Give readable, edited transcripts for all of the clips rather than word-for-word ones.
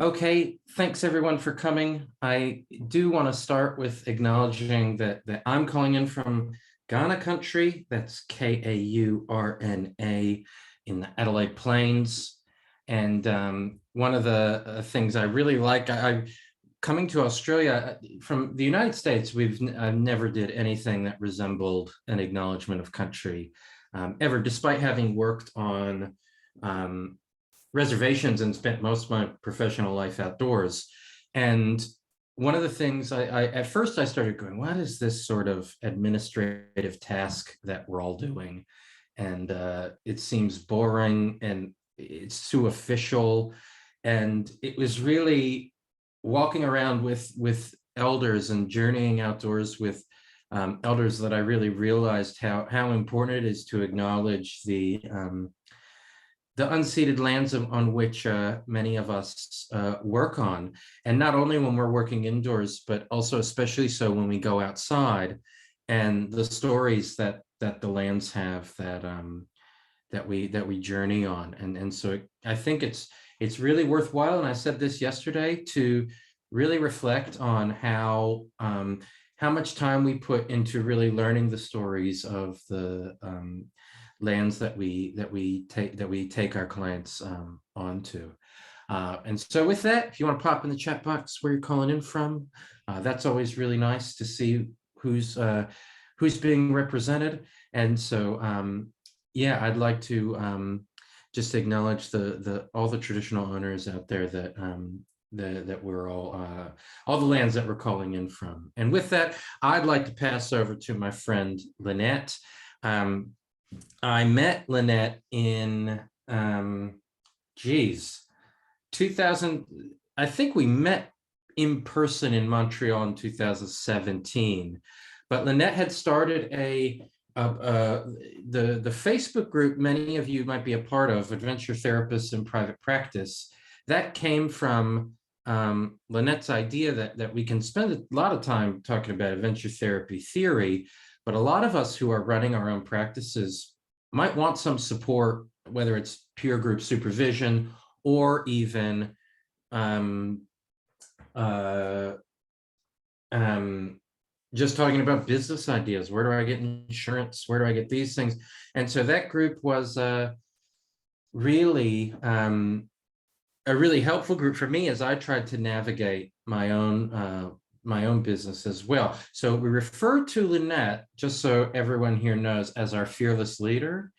Okay, thanks everyone for coming. I do want to start with acknowledging that I'm calling in from Ghana country. That's Kaurna in the Adelaide Plains. And one of the things I really like, I coming to Australia from the United States, I never did anything that resembled an acknowledgement of country ever, despite having worked on reservations and spent most of my professional life outdoors. And one of the things at first I started going, what is this sort of administrative task that we're all doing? And it seems boring and it's too official. And it was really walking around with elders and journeying outdoors with elders that I really realized how important it is to acknowledge the unceded lands on which many of us work on. And not only when we're working indoors, but also especially so when we go outside, and the stories that the lands have that we journey on. And so I think it's really worthwhile, and I said this yesterday, to really reflect on how much time we put into really learning the stories of the lands that we take our clients onto. And so with that, if you want to pop in the chat box where you're calling in from, that's always really nice to see who's being represented. And so yeah, I'd like to just acknowledge all the traditional owners out there that we're all the lands that we're calling in from. And with that, I'd like to pass over to my friend Lynette. I met Lynette in 2000. I think we met in person in Montreal in 2017. But Lynette had started the Facebook group many of you might be a part of, Adventure Therapists in Private Practice. That came from Lynette's idea that we can spend a lot of time talking about adventure therapy theory, but a lot of us who are running our own practices might want some support, whether it's peer group supervision or even just talking about business ideas. Where do I get insurance? Where do I get these things? And so that group was really a really helpful group for me as I tried to navigate my own business as well. So we refer to Lynette, just so everyone here knows, as our fearless leader.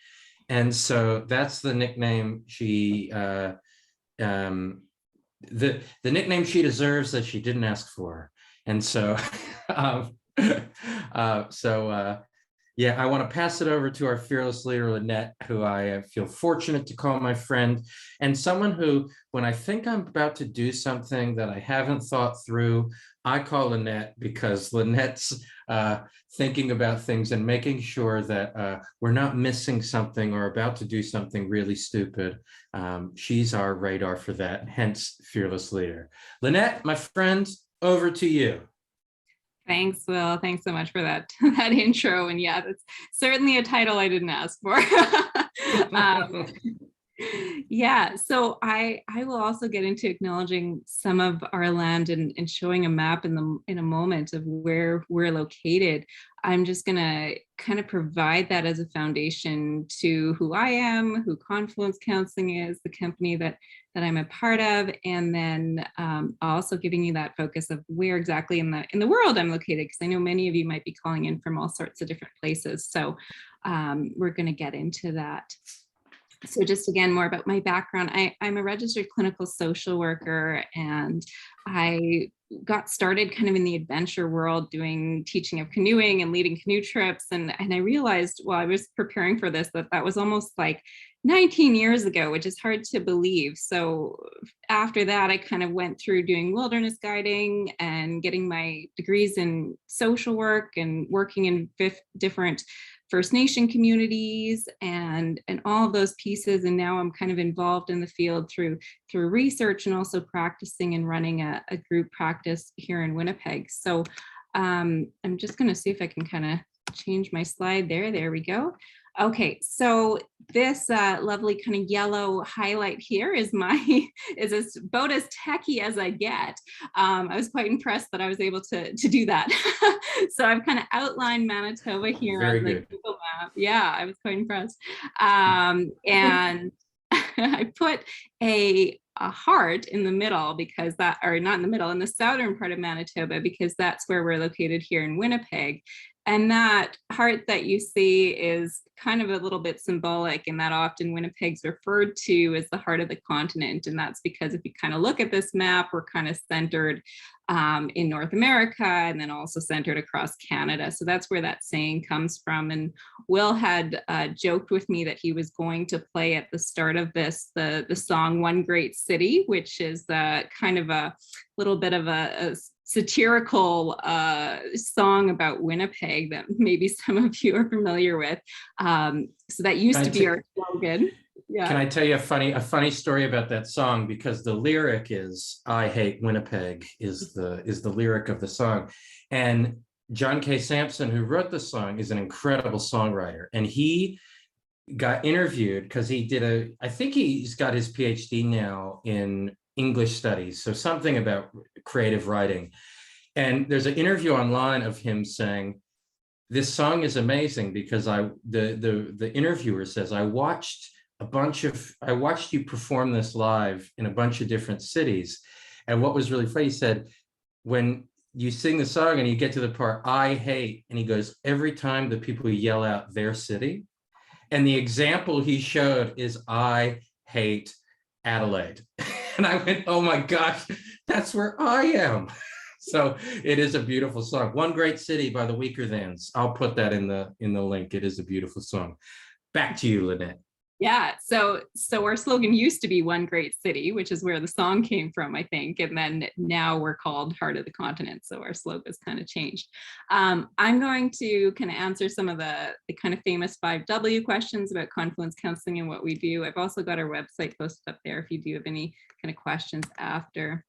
And so that's the nickname the nickname she deserves that she didn't ask for. And so yeah, I want to pass it over to our fearless leader, Lynette, who I feel fortunate to call my friend, and someone who, when I think I'm about to do something that I haven't thought through, I call Lynette, because Lynette's thinking about things and making sure that we're not missing something or about to do something really stupid. She's our radar for that, hence fearless leader. Lynette, my friend, over to you. Thanks, Will. Thanks so much for that intro. And yeah, that's certainly a title I didn't ask for. Yeah, so I will also get into acknowledging some of our land and showing a map in a moment of where we're located. I'm just gonna kind of provide that as a foundation to who I am, who Confluence Counselling is, the company that I'm a part of, and then also giving you that focus of where exactly in the world I'm located, because I know many of you might be calling in from all sorts of different places. So we're going to get into that. So just again, more about my background. I'm a registered clinical social worker, and I got started kind of in the adventure world doing teaching of canoeing and leading canoe trips. And I realized while I was preparing for this, that was almost like 19 years ago, which is hard to believe. So after that, I kind of went through doing wilderness guiding and getting my degrees in social work and working in different First Nation communities and all of those pieces. And now I'm kind of involved in the field through research and also practicing and running a group practice here in Winnipeg. So I'm just going to see if I can kind of change my slide there. There we go. Okay, so this lovely kind of yellow highlight here is my is about as techie as I get. I was quite impressed that I was able to do that. So I've kind of outlined Manitoba here Very on the good. Google map. Yeah, I was quite impressed. And I put a heart in the middle because that, or not in the middle, in the southern part of Manitoba, because that's where we're located here in Winnipeg. And that heart that you see is kind of a little bit symbolic, and that often Winnipeg's referred to as the heart of the continent. And that's because if you kind of look at this map, we're kind of centered in North America and then also centered across Canada. So that's where that saying comes from. And Will had joked with me that he was going to play at the start of this the song "One Great City," which is kind of a little bit of a satirical song about Winnipeg that maybe some of you are familiar with. So that used to be our slogan. Yeah. Can I tell you a funny story about that song? Because the lyric is "I hate Winnipeg" is the lyric of the song, and John K. Sampson, who wrote the song, is an incredible songwriter, and he got interviewed because I think he's got his PhD now in English studies, so something about creative writing. And there's an interview online of him saying, "This song is amazing because the interviewer says, I watched you perform this live in a bunch of different cities. And what was really funny, he said, when you sing the song and you get to the part, I hate," and he goes, "every time the people yell out their city." And the example he showed is "I hate Adelaide." And I went, oh my gosh, that's where I am. So it is a beautiful song. "One Great City" by the Weaker Thans. I'll put that in the link. It is a beautiful song. Back to you, Lynette. Yeah, so our slogan used to be "One Great City," which is where the song came from, I think, and then now we're called Heart of the Continent, so our slogan has kind of changed. I'm going to kind of answer some of the kind of famous 5W questions about Confluence Counselling and what we do. I've also got our website posted up there if you do have any kind of questions after.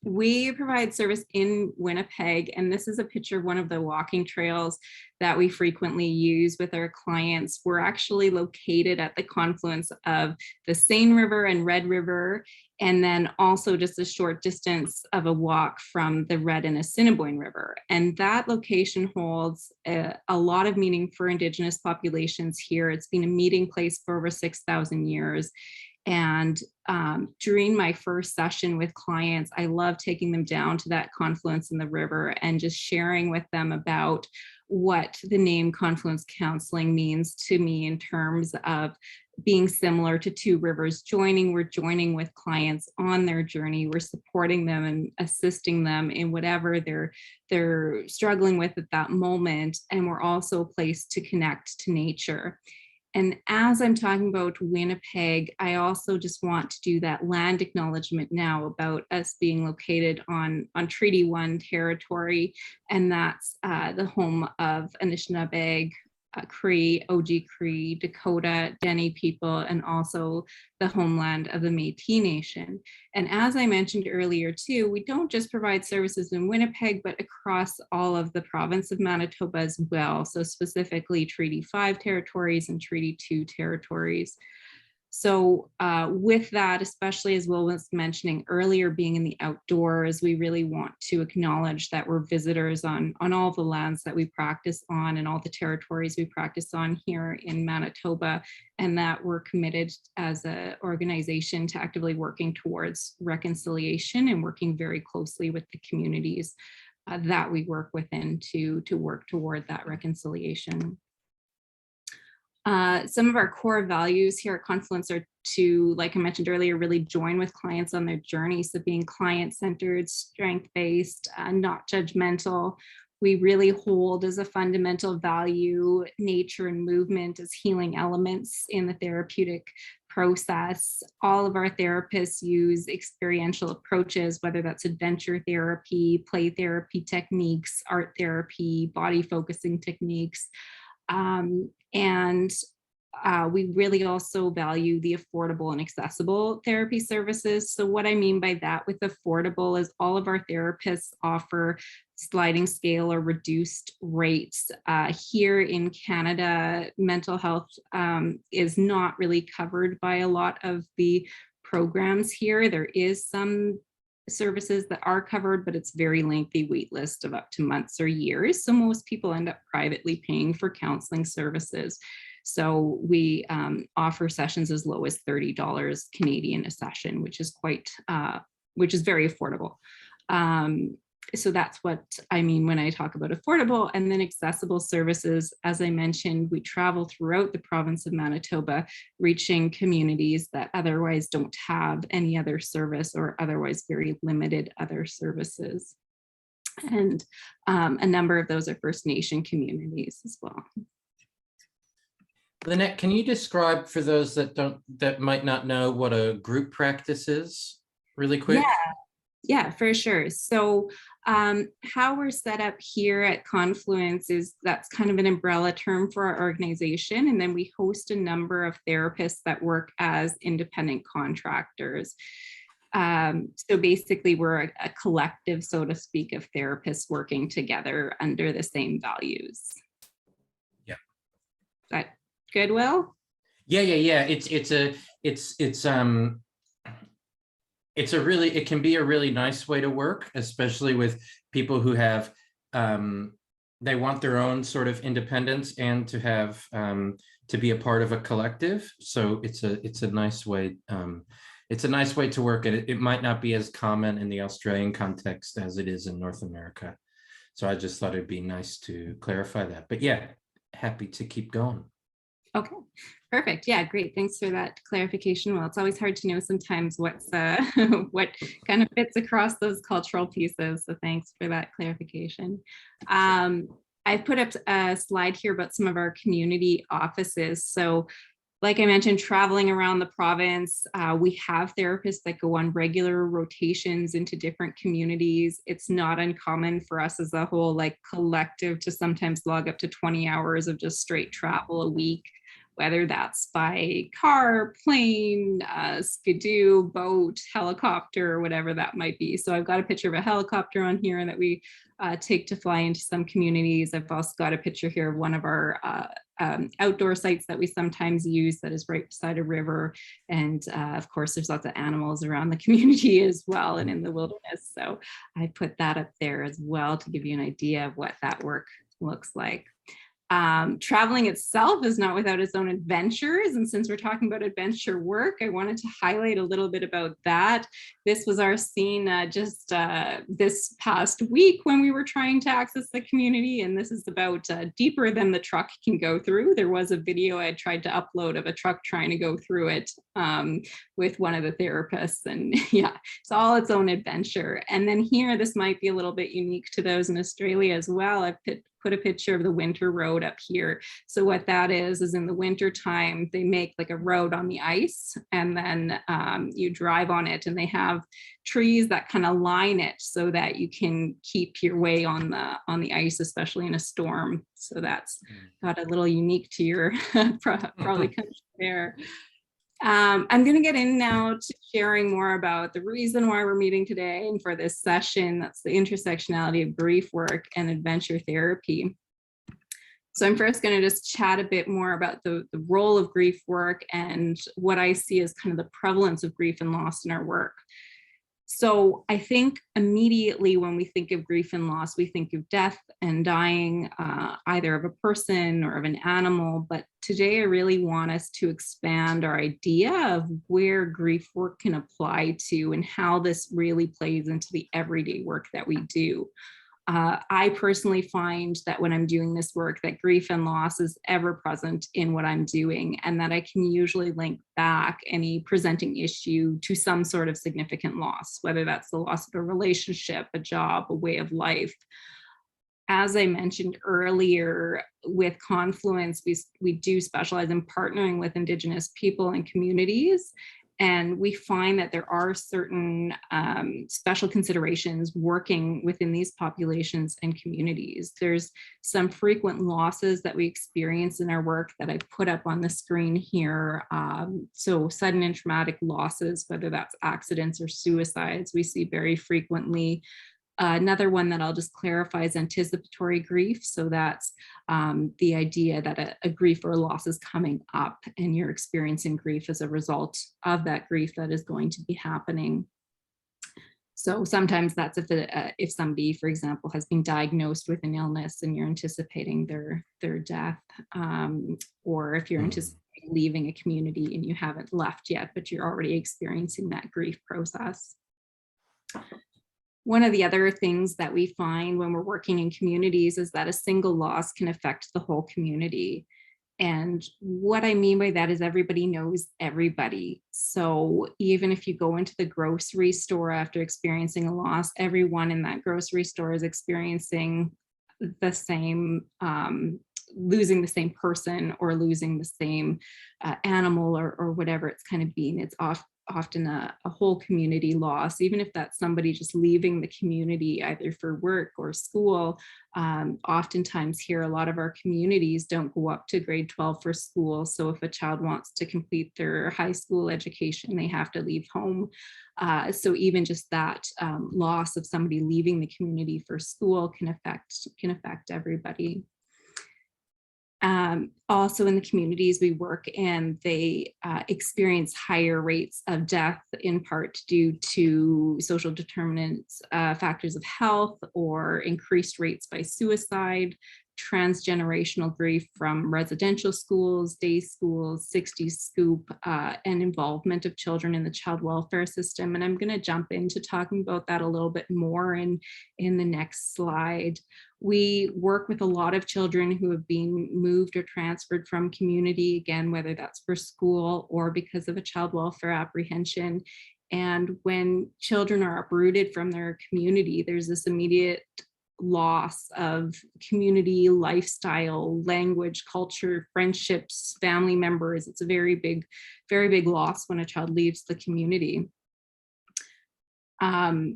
We provide service in Winnipeg, and this is a picture of one of the walking trails that we frequently use with our clients. We're actually located at the confluence of the Seine River and Red River, and then also just a short distance of a walk from the Red and Assiniboine River. And that location holds a lot of meaning for Indigenous populations here. It's been a meeting place for over 6,000 years. And during my first session with clients, I love taking them down to that confluence in the river and just sharing with them about what the name Confluence Counselling means to me in terms of being similar to two rivers joining. We're joining with clients on their journey. We're supporting them and assisting them in whatever they're struggling with at that moment. And we're also a place to connect to nature. And as I'm talking about Winnipeg, I also just want to do that land acknowledgement now about us being located on Treaty 1 territory, and that's the home of Anishinaabe, Cree, OG Cree, Dakota, Dene people, and also the homeland of the Métis Nation. And as I mentioned earlier too, we don't just provide services in Winnipeg, but across all of the province of Manitoba as well. So specifically Treaty 5 territories and Treaty 2 territories. So with that, especially as Will was mentioning earlier, being in the outdoors, we really want to acknowledge that we're visitors on all the lands that we practice on and all the territories we practice on here in Manitoba, and that we're committed as an organization to actively working towards reconciliation and working very closely with the communities that we work within to work toward that reconciliation. Some of our core values here at Confluence are to, like I mentioned earlier, really join with clients on their journey. So being client-centered, strength-based, not judgmental. We really hold as a fundamental value nature and movement as healing elements in the therapeutic process. All of our therapists use experiential approaches, whether that's adventure therapy, play therapy techniques, art therapy, body focusing techniques. And we really also value the affordable and accessible therapy services. So what I mean by that with affordable is all of our therapists offer sliding scale or reduced rates. Here in Canada, mental health is not really covered by a lot of the programs here. There is some services that are covered, but it's very lengthy wait list of up to months or years. So most people end up privately paying for counseling services. So we offer sessions as low as $30 Canadian a session, which is which is very affordable. So that's what I mean when I talk about affordable. And then accessible services. As I mentioned, we travel throughout the province of Manitoba, reaching communities that otherwise don't have any other service or otherwise very limited other services. And a number of those are First Nation communities as well. Lynette, can you describe for those that might not know what a group practice is really quick? Yeah, for sure. So how we're set up here at Confluence is that's kind of an umbrella term for our organization. And then we host a number of therapists that work as independent contractors. So basically we're a collective, so to speak, of therapists working together under the same values. Yeah. Is that good, Will? Yeah. It can be a really nice way to work, especially with people who have, they want their own sort of independence and to have, to be a part of a collective. So it's a nice way, it's a nice way to work. And it might not be as common in the Australian context as it is in North America. So I just thought it'd be nice to clarify that, but yeah, happy to keep going. Okay, perfect. Yeah, great. Thanks for that clarification. Well, it's always hard to know sometimes what's what kind of fits across those cultural pieces. So thanks for that clarification. I put up a slide here about some of our community offices. So like I mentioned, traveling around the province, we have therapists that go on regular rotations into different communities. It's not uncommon for us as a whole, like collective, to sometimes log up to 20 hours of just straight travel a week, whether that's by car, plane, skidoo, boat, helicopter, or whatever that might be. So I've got a picture of a helicopter on here that we take to fly into some communities. I've also got a picture here of one of our outdoor sites that we sometimes use that is right beside a river. And of course, there's lots of animals around the community as well and in the wilderness. So I put that up there as well to give you an idea of what that work looks like. Traveling itself is not without its own adventures. And since we're talking about adventure work, I wanted to highlight a little bit about that. This was our scene just this past week when we were trying to access the community. And this is about deeper than the truck can go through. There was a video I tried to upload of a truck trying to go through it with one of the therapists. And yeah, it's all its own adventure. And then here, this might be a little bit unique to those in Australia as well. I've put a picture of the winter road up here. So what that is in the winter time, they make like a road on the ice and then you drive on it, and they have trees that kind of line it so that you can keep your way on the ice, especially in a storm. So that's got a little unique to your probably country there. I'm going to get in now to sharing more about the reason why we're meeting today and for this session. That's the intersectionality of grief work and adventure therapy. So I'm first going to just chat a bit more about the role of grief work and what I see as kind of the prevalence of grief and loss in our work. So I think immediately when we think of grief and loss, we think of death and dying, either of a person or of an animal. But today I really want us to expand our idea of where grief work can apply to and how this really plays into the everyday work that we do. I personally find that when I'm doing this work, that grief and loss is ever present in what I'm doing, and that I can usually link back any presenting issue to some sort of significant loss, whether that's the loss of a relationship, a job, a way of life. As I mentioned earlier, with Confluence, we do specialize in partnering with Indigenous people and communities. And we find that there are certain special considerations working within these populations and communities. There's some frequent losses that we experience in our work that I put up on the screen here. So sudden and traumatic losses, whether that's accidents or suicides, we see very frequently. Another one that I'll just clarify is anticipatory grief. So that's the idea that a grief or a loss is coming up and you're experiencing grief as a result of that grief that is going to be happening. So sometimes that's if somebody, for example, has been diagnosed with an illness and you're anticipating their death, or if you're anticipating leaving a community and you haven't left yet, but you're already experiencing that grief process. One of the other things that we find when we're working in communities is that a single loss can affect the whole community. And what I mean by that is everybody knows everybody. So even if you go into the grocery store after experiencing a loss, everyone in that grocery store is experiencing the same, losing the same person or losing the same animal or whatever it's kind of been. It's often a whole community loss, even if that's somebody just leaving the community either for work or school. Oftentimes here, a lot of our communities don't go up to grade 12 for school. So if a child wants to complete their high school education, they have to leave home. So even just that loss of somebody leaving the community for school can affect everybody. Also in the communities we work in, they experience higher rates of death in part due to social determinants, factors of health, or increased rates by suicide, transgenerational grief from residential schools, day schools, 60s scoop, and involvement of children in the child welfare system. And I'm going to jump into talking about that a little bit more in the next slide. We work with a lot of children who have been moved or transferred from community, again, whether that's for school or because of a child welfare apprehension. And when children are uprooted from their community, there's this immediate loss of community, lifestyle, language, culture, friendships, family members. It's a very big loss when a child leaves the community.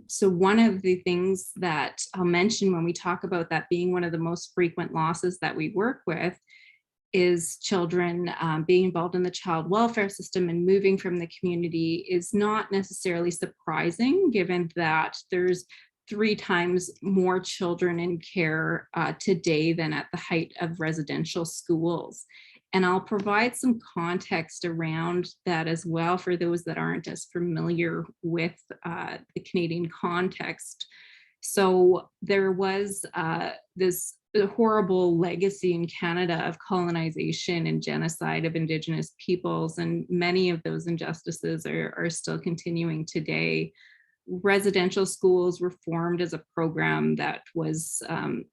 So one of the things that I'll mention when we talk about that being one of the most frequent losses that we work with is children being involved in the child welfare system and moving from the community is not necessarily surprising, given that there's 3 times more children in care today than at the height of residential schools. And I'll provide some context around that as well for those that aren't as familiar with the Canadian context. So there was this horrible legacy in Canada of colonization and genocide of Indigenous peoples, and many of those injustices are still continuing today. Residential schools were formed as a program that was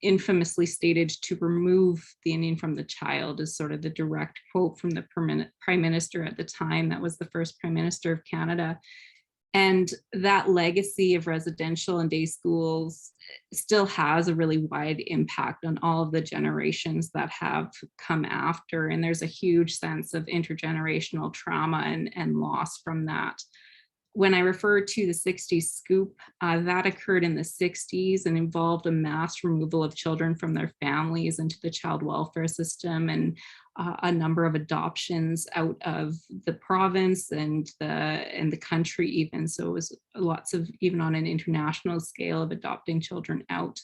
infamously stated to remove the Indian from the child, is sort of the direct quote from the prime minister at the time. That was the first prime minister of Canada. And that legacy of residential and day schools still has a really wide impact on all of the generations that have come after. And there's a huge sense of intergenerational trauma and loss from that. When I refer to the 60s scoop, that occurred in the 60s and involved a mass removal of children from their families into the child welfare system, and a number of adoptions out of the province and the country even. So it was lots of, even on an international scale, of adopting children out.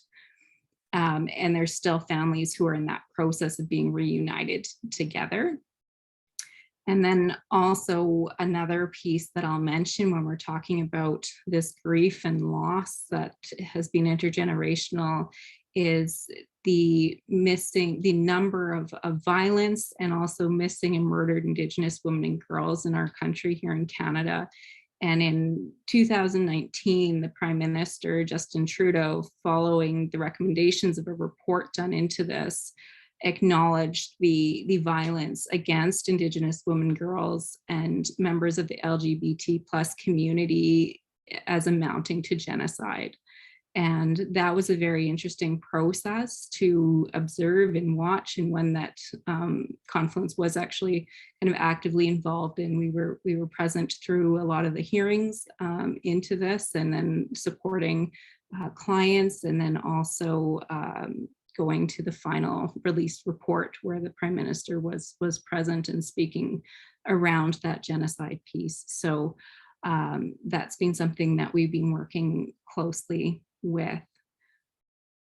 And there's still families who are in that process of being reunited together. And then also another piece that I'll mention when we're talking about this grief and loss that has been intergenerational is the number of violence and also missing and murdered Indigenous women and girls in our country here in Canada. And in 2019, the Prime Minister, Justin Trudeau, following the recommendations of a report done into this, acknowledged the violence against Indigenous women, girls, and members of the LGBT plus community as amounting to genocide. And that was a very interesting process to observe and watch, and one that Confluence was actually kind of actively involved in. We were present through a lot of the hearings into this, and then supporting clients, and then also going to the final released report where the Prime Minister was present and speaking around that genocide piece. So that's been something that we've been working closely with.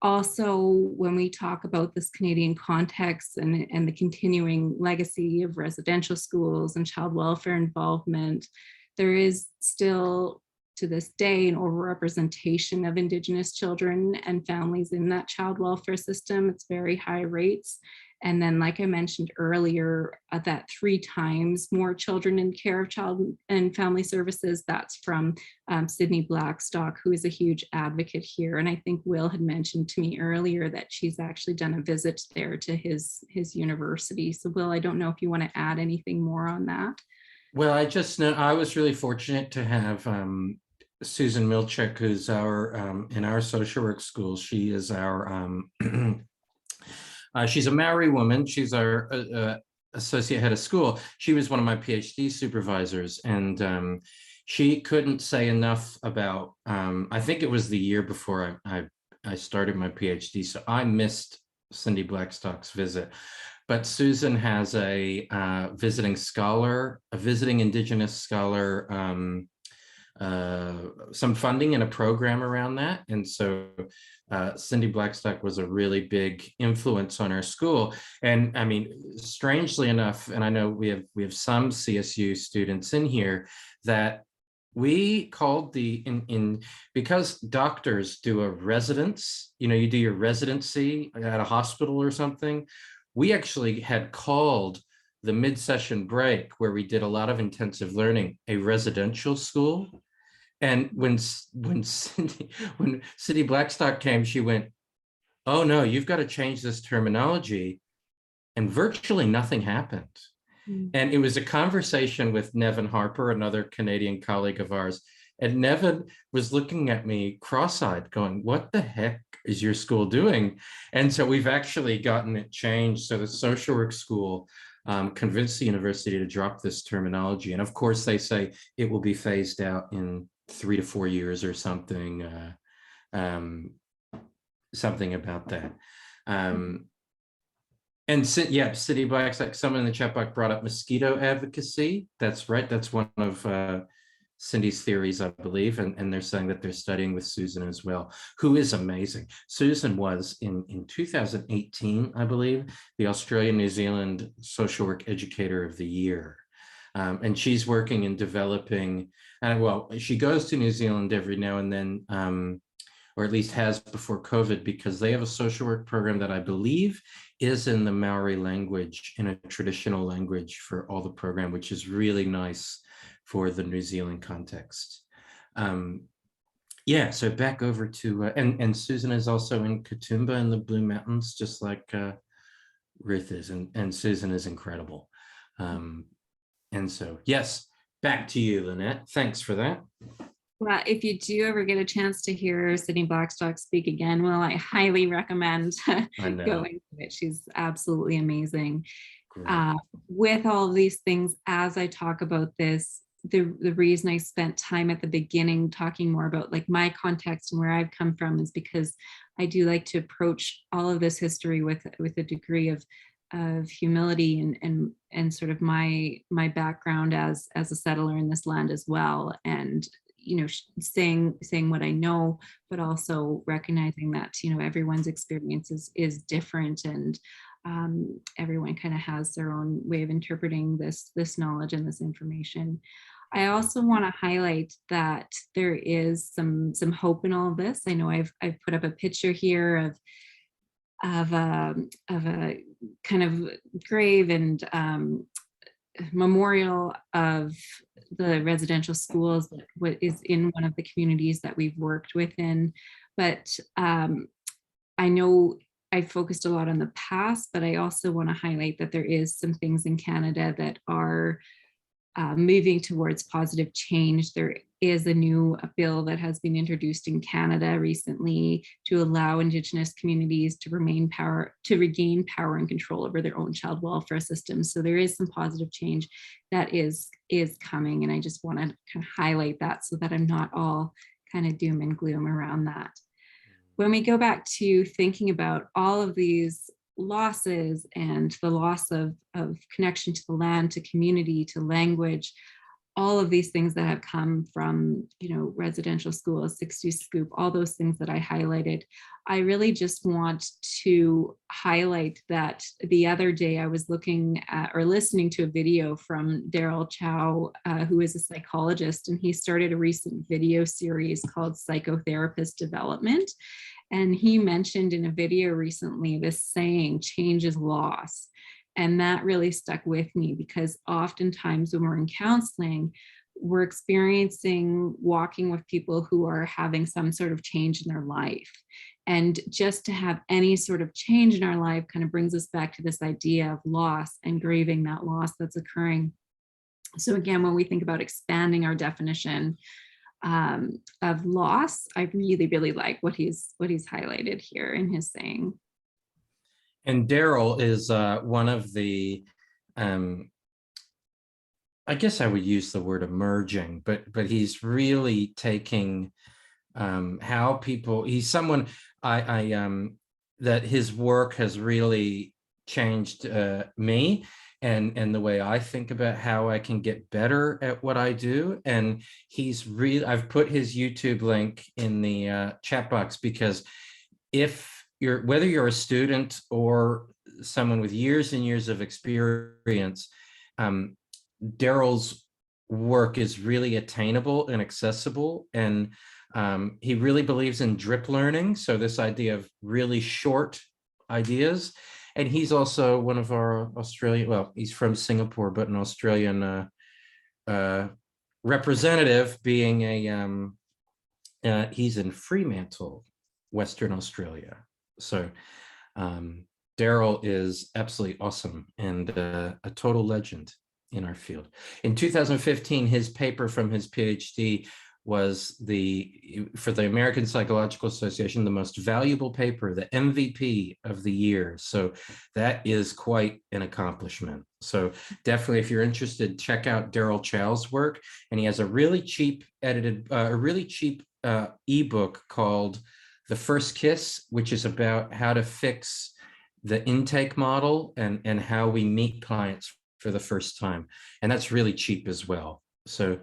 Also, when we talk about this Canadian context and the continuing legacy of residential schools and child welfare involvement, there is still to this day an overrepresentation of Indigenous children and families in that child welfare system. It's very high rates. And then, like I mentioned earlier, that 3 times more children in care of child and family services. That's from Sydney Blackstock, who is a huge advocate here. And I think Will had mentioned to me earlier that she's actually done a visit there to his university. So Will, I don't know if you want to add anything more on that. Well, I just know I was really fortunate to have Susan Milchek, who's our in our social work school. She is our she's a Maori woman. She's our associate head of school. She was one of my PhD supervisors, and she couldn't say enough about. I think it was the year before I started my PhD, so I missed Cindy Blackstock's visit. But Susan has a visiting scholar, a visiting Indigenous scholar, some funding and a program around that. And so Cindy Blackstock was a really big influence on our school. And I mean, strangely enough, and I know we have some CSU students in here, that we called because doctors do a residence, you do your residency at a hospital or something. We actually had called the mid-session break, where we did a lot of intensive learning, a residential school. And when Cindy Blackstock came, she went, "Oh no, you've got to change this terminology." And virtually nothing happened. And it was a conversation with Nevin Harper, another Canadian colleague of ours. And Nevin was looking at me cross-eyed going, "What the heck is your school doing?" And so we've actually gotten it changed. So the social work school convinced the university to drop this terminology. And of course, they say it will be phased out in 3 to 4 years or something, something about that. And yeah, City Blacks, like someone in the chat box brought up mosquito advocacy. That's right. That's one of Cindy's theories, I believe. And they're saying that they're studying with Susan as well, who is amazing. Susan was in 2018, I believe, the Australia New Zealand Social Work Educator of the Year. And she's working in developing, well, she goes to New Zealand every now and then, or at least has before COVID, because they have a social work program that I believe is in the Maori language, in a traditional language for all the program, which is really nice for the New Zealand context. Yeah, so back over to, and Susan is also in Katoomba in the Blue Mountains, just like Ruth is, and Susan is incredible. And so, yes, back to you, Lynette. Thanks for that. Well, if you do ever get a chance to hear Cindy Blackstock speak again, well, I highly recommend going to it. She's absolutely amazing. With all of these things, as I talk about this, the reason I spent time at the beginning talking more about like my context and where I've come from is because I do like to approach all of this history with a degree of humility and sort of my background as a settler in this land as well, and saying what I know, but also recognizing that everyone's experience is different, and everyone kind of has their own way of interpreting this knowledge and this information. I also want to highlight that there is some hope in all of this. I know I've put up a picture here of a kind of grave and memorial of the residential schools that what is in one of the communities that we've worked within. But I know I focused a lot on the past, but I also want to highlight that there is some things in Canada that are moving towards positive change. There is a new bill that has been introduced in Canada recently to allow Indigenous communities to regain power and control over their own child welfare systems. So there is some positive change that is coming, and I just want to kind of highlight that so that I'm not all kind of doom and gloom around that. When we go back to thinking about all of these losses and the loss of connection to the land, to community, to language, all of these things that have come from, residential school, 60s Scoop, all those things that I highlighted. I really just want to highlight that the other day I was looking at or listening to a video from Daryl Chow, who is a psychologist, and he started a recent video series called Psychotherapist Development. And he mentioned in a video recently this saying, change is loss. And that really stuck with me, because oftentimes when we're in counseling, we're experiencing walking with people who are having some sort of change in their life. And just to have any sort of change in our life kind of brings us back to this idea of loss and grieving that loss that's occurring. So again, when we think about expanding our definition of loss, I really, really like what he's highlighted here in his saying. And Daryl is one of the, I guess I would use the word emerging, but he's really taking how people, he's someone that his work has really changed me and the way I think about how I can get better at what I do. And he's really, I've put his YouTube link in the chat box, because whether you're a student or someone with years and years of experience, Daryl's work is really attainable and accessible. And he really believes in drip learning. So this idea of really short ideas. And he's also one of our Australian, well, he's from Singapore, but an Australian representative, being he's in Fremantle, Western Australia. So Daryl is absolutely awesome and a total legend in our field. In 2015, his paper from his PhD was for the American Psychological Association, the most valuable paper, the MVP of the year. So that is quite an accomplishment. So definitely, if you're interested, check out Daryl Chow's work. And he has a really cheap ebook called The First Kiss, which is about how to fix the intake model and how we meet clients for the first time. And that's really cheap as well. So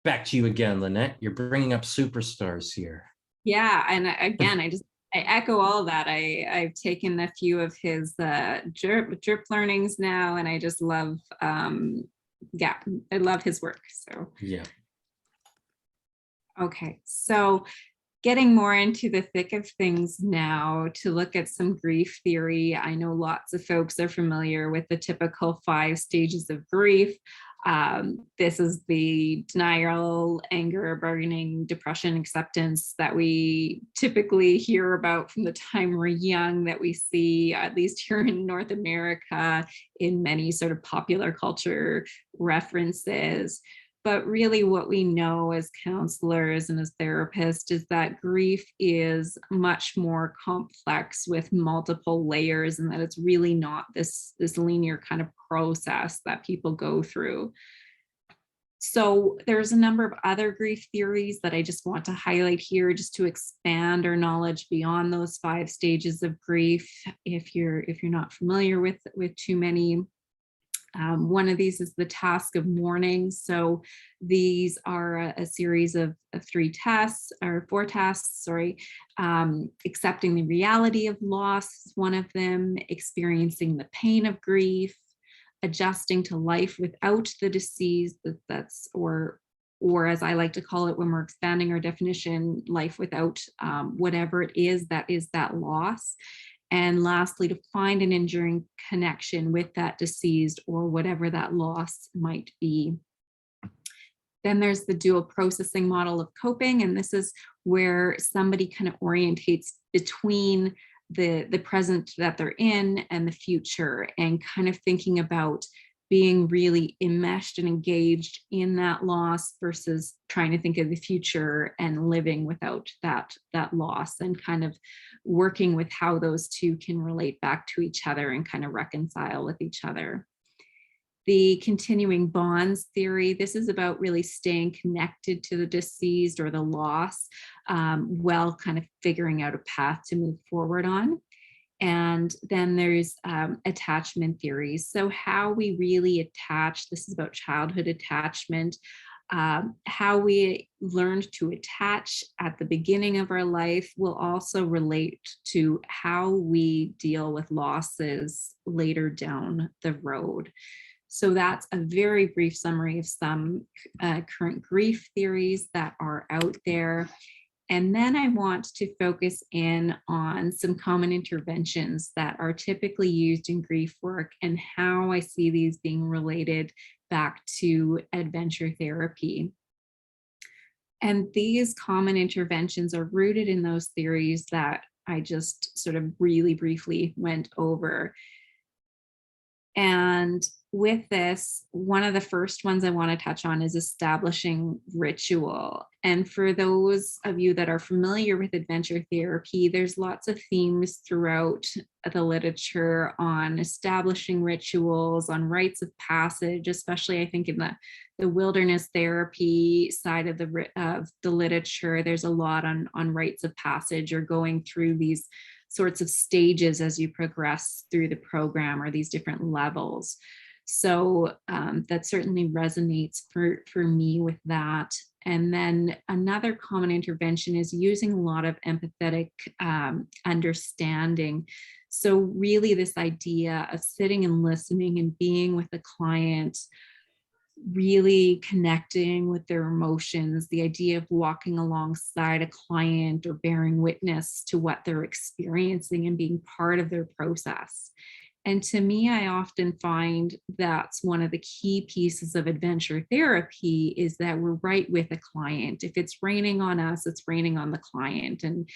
back to you again, Lynette. You're bringing up superstars here. Yeah, and again, I echo all that. I've taken a few of his drip learnings now, and I just love, I love his work. So yeah. Okay, so getting more into the thick of things now to look at some grief theory. I know lots of folks are familiar with the typical 5 stages of grief. This is the denial, anger, bargaining, depression, acceptance that we typically hear about from the time we're young, that we see, at least here in North America, in many sort of popular culture references. But really what we know as counselors and as therapists is that grief is much more complex with multiple layers, and that it's really not this linear kind of process that people go through. So there's a number of other grief theories that I just want to highlight here, just to expand our knowledge beyond those 5 stages of grief, if you're not familiar with too many. One of these is the task of mourning. So these are a series of 4 tasks, accepting the reality of loss is one of them, experiencing the pain of grief, adjusting to life without the deceased, or as I like to call it when we're expanding our definition, life without whatever it is that loss. And lastly, to find an enduring connection with that deceased or whatever that loss might be. Then there's the dual processing model of coping. And this is where somebody kind of orientates between the present that they're in and the future, and kind of thinking about being really enmeshed and engaged in that loss versus trying to think of the future and living without that loss, and kind of working with how those two can relate back to each other and kind of reconcile with each other. The continuing bonds theory, this is about really staying connected to the deceased or the loss, while kind of figuring out a path to move forward on. And then there's attachment theories. So how we really attach, this is about childhood attachment, how we learned to attach at the beginning of our life will also relate to how we deal with losses later down the road. So that's a very brief summary of some current grief theories that are out there. And then I want to focus in on some common interventions that are typically used in grief work and how I see these being related back to adventure therapy. And these common interventions are rooted in those theories that I just sort of really briefly went over. And with this, one of the first ones I want to touch on is establishing ritual. And for those of you that are familiar with adventure therapy, there's lots of themes throughout the literature on establishing rituals, on rites of passage, especially I think in the wilderness therapy side of the literature. There's a lot on rites of passage or going through these sorts of stages as you progress through the program or these different levels. So that certainly resonates for me with that. And then another common intervention is using a lot of empathetic understanding. So really this idea of sitting and listening and being with the client, really connecting with their emotions, the idea of walking alongside a client or bearing witness to what they're experiencing and being part of their process. And to me, I often find that's one of the key pieces of adventure therapy is that we're right with a client. If it's raining on us, it's raining on the client, and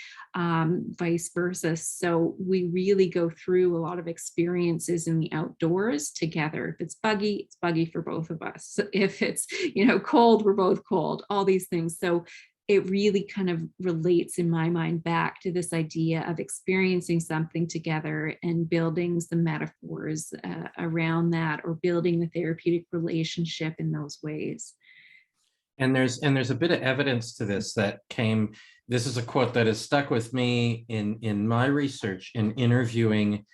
vice versa. So we really go through a lot of experiences in the outdoors together. If it's buggy for both of us. If it's, cold, we're both cold, all these things. So it really kind of relates in my mind back to this idea of experiencing something together and building some metaphors around that, or building the therapeutic relationship in those ways. And there's a bit of evidence to this that came. This is a quote that has stuck with me in my research in interviewing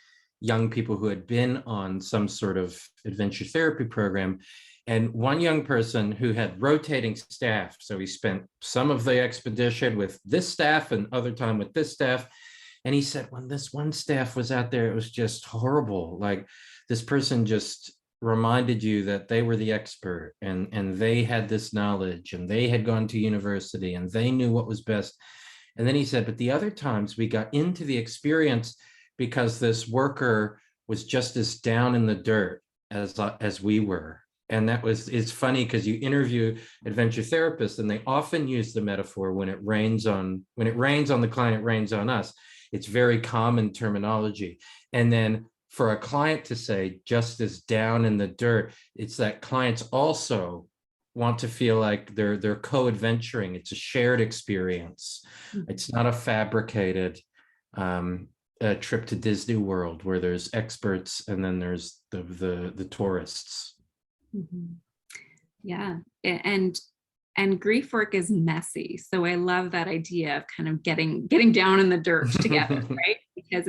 young people who had been on some sort of adventure therapy program. And one young person who had rotating staff, so he spent some of the expedition with this staff and other time with this staff. And he said, when this one staff was out there, it was just horrible. Like, this person just reminded you that they were the expert, and they had this knowledge, and they had gone to university, and they knew what was best. And then he said, but the other times we got into the experience because this worker was just as down in the dirt as we were. And it's funny because you interview adventure therapists and they often use the metaphor when it rains on the client, it rains on us. It's very common terminology. And then for a client to say just as down in the dirt, it's that clients also want to feel like they're co-adventuring. It's a shared experience. Mm-hmm. It's not a fabricated a trip to Disney World where there's experts and then there's the tourists. Mm-hmm. Yeah, and grief work is messy. So I love that idea of kind of getting down in the dirt together, right? Because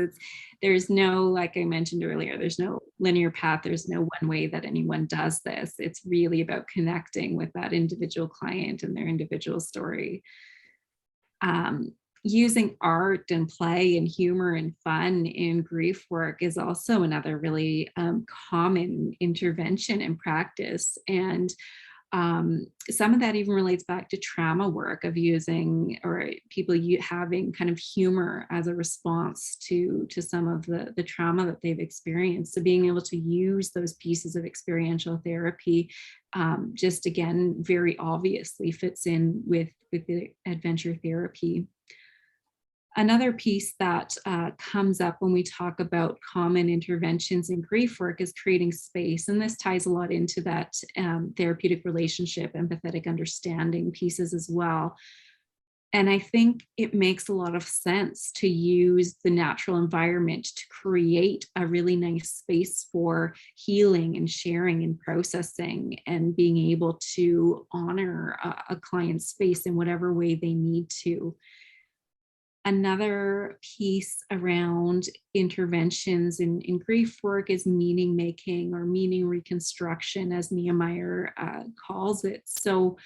there's no, like I mentioned earlier, there's no linear path. There's no one way that anyone does this. It's really about connecting with that individual client and their individual story. Using art and play and humor and fun in grief work is also another really common intervention and practice. And some of that even relates back to trauma work of using, or people having kind of humor as a response to some of the trauma that they've experienced. So being able to use those pieces of experiential therapy just, again, very obviously fits in with the adventure therapy. Another piece that comes up when we talk about common interventions in grief work is creating space. And this ties a lot into that therapeutic relationship, empathetic understanding pieces as well. And I think it makes a lot of sense to use the natural environment to create a really nice space for healing and sharing and processing and being able to honor a client's space in whatever way they need to. Another piece around interventions in grief work is meaning making or meaning reconstruction, as Nehemiah calls it. So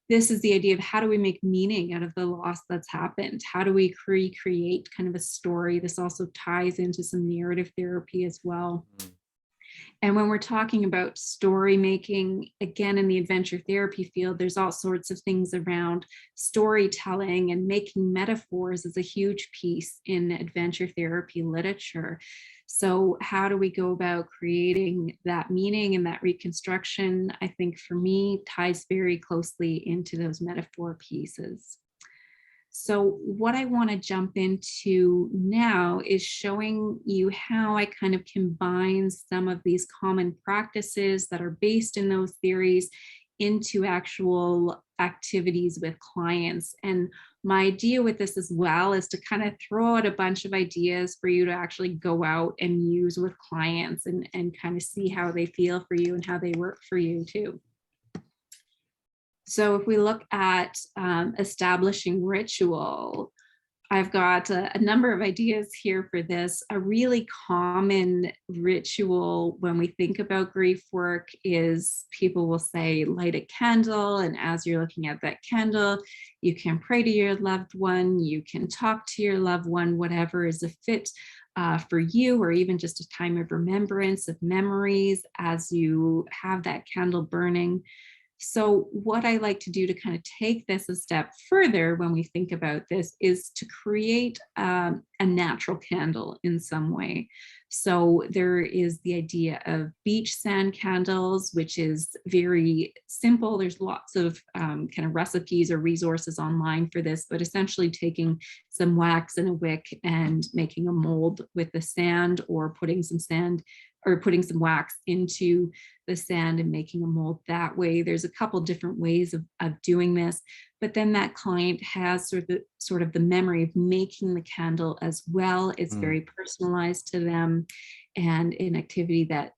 this is the idea of how do we make meaning out of the loss that's happened? How do we recreate kind of a story? This also ties into some narrative therapy as well. And when we're talking about story making, again, in the adventure therapy field, there's all sorts of things around storytelling, and making metaphors is a huge piece in adventure therapy literature. So how do we go about creating that meaning and that reconstruction? I think for me ties very closely into those metaphor pieces. So what I want to jump into now is showing you how I kind of combine some of these common practices that are based in those theories into actual activities with clients. And my idea with this as well is to kind of throw out a bunch of ideas for you to actually go out and use with clients, and kind of see how they feel for you and how they work for you too. So if we look at establishing ritual, I've got a number of ideas here for this. A really common ritual when we think about grief work is people will say, light a candle. And as you're looking at that candle, you can pray to your loved one, you can talk to your loved one, whatever is a fit for you, or even just a time of remembrance of memories as you have that candle burning. So what I like to do to kind of take this a step further when we think about this is to create a natural candle in some way. So there is the idea of beach sand candles, which is very simple. There's lots of kind of recipes or resources online for this, but essentially taking some wax in a wick and making a mold with the sand, or putting some sand or putting some wax into the sand and making a mold that way. There's a couple different ways of doing this, but then that client has sort of the memory of making the candle as well. It's very personalized to them, and an activity that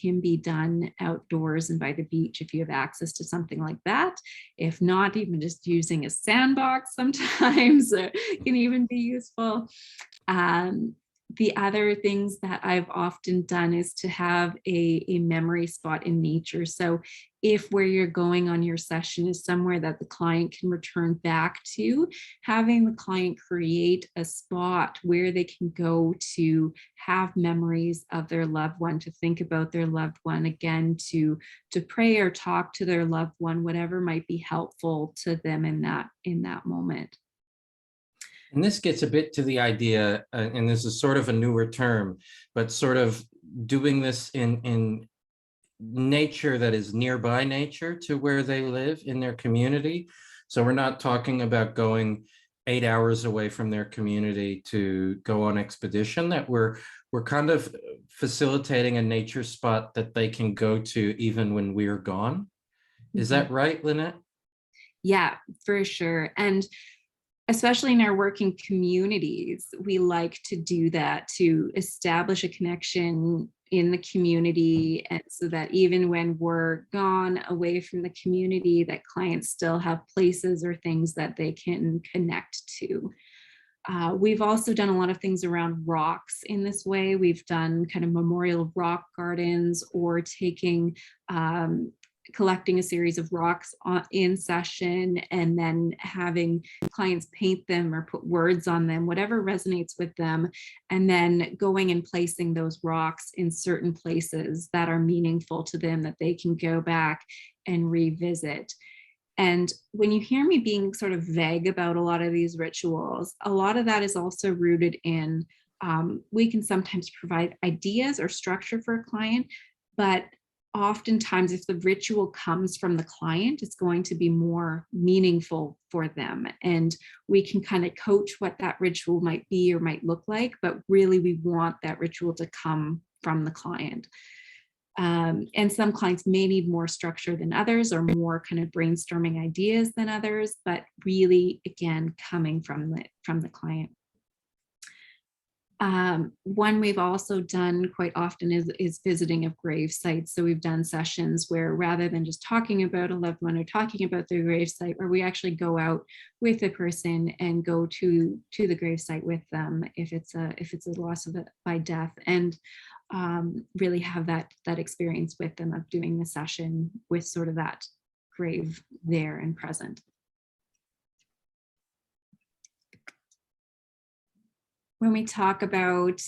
can be done outdoors and by the beach if you have access to something like that. If not, even just using a sandbox sometimes can even be useful. The other things that I've often done is to have a memory spot in nature. So if where you're going on your session is somewhere that the client can return back to, having the client create a spot where they can go to have memories of their loved one, to think about their loved one, again, to pray or talk to their loved one, whatever might be helpful to them in that moment. And this gets a bit to the idea, and this is sort of a newer term, but sort of doing this in nature that is nearby nature to where they live in their community. So we're not talking about going 8 hours away from their community to go on expedition, that we're kind of facilitating a nature spot that they can go to even when we're gone. Is that right, Lynette? Yeah, for sure. And especially in our working communities, we like to do that, to establish a connection in the community, and so that even when we're gone away from the community, that clients still have places or things that they can connect to. We've also done a lot of things around rocks in this way. We've done kind of memorial rock gardens, or collecting a series of rocks in session, and then having clients paint them or put words on them, whatever resonates with them, and then going and placing those rocks in certain places that are meaningful to them, that they can go back and revisit. And when you hear me being sort of vague about a lot of these rituals, a lot of that is also rooted in, we can sometimes provide ideas or structure for a client, but oftentimes if the ritual comes from the client, it's going to be more meaningful for them. And we can kind of coach what that ritual might be or might look like, but really we want that ritual to come from the client. And some clients may need more structure than others, or more kind of brainstorming ideas than others, but really, again, coming from the client. One we've also done quite often is visiting of grave sites. So we've done sessions where rather than just talking about a loved one or talking about their grave site, where we actually go out with the person and go to the grave site with them if it's a loss of it by death, and really have that experience with them of doing the session with sort of that grave there and present. When we talk about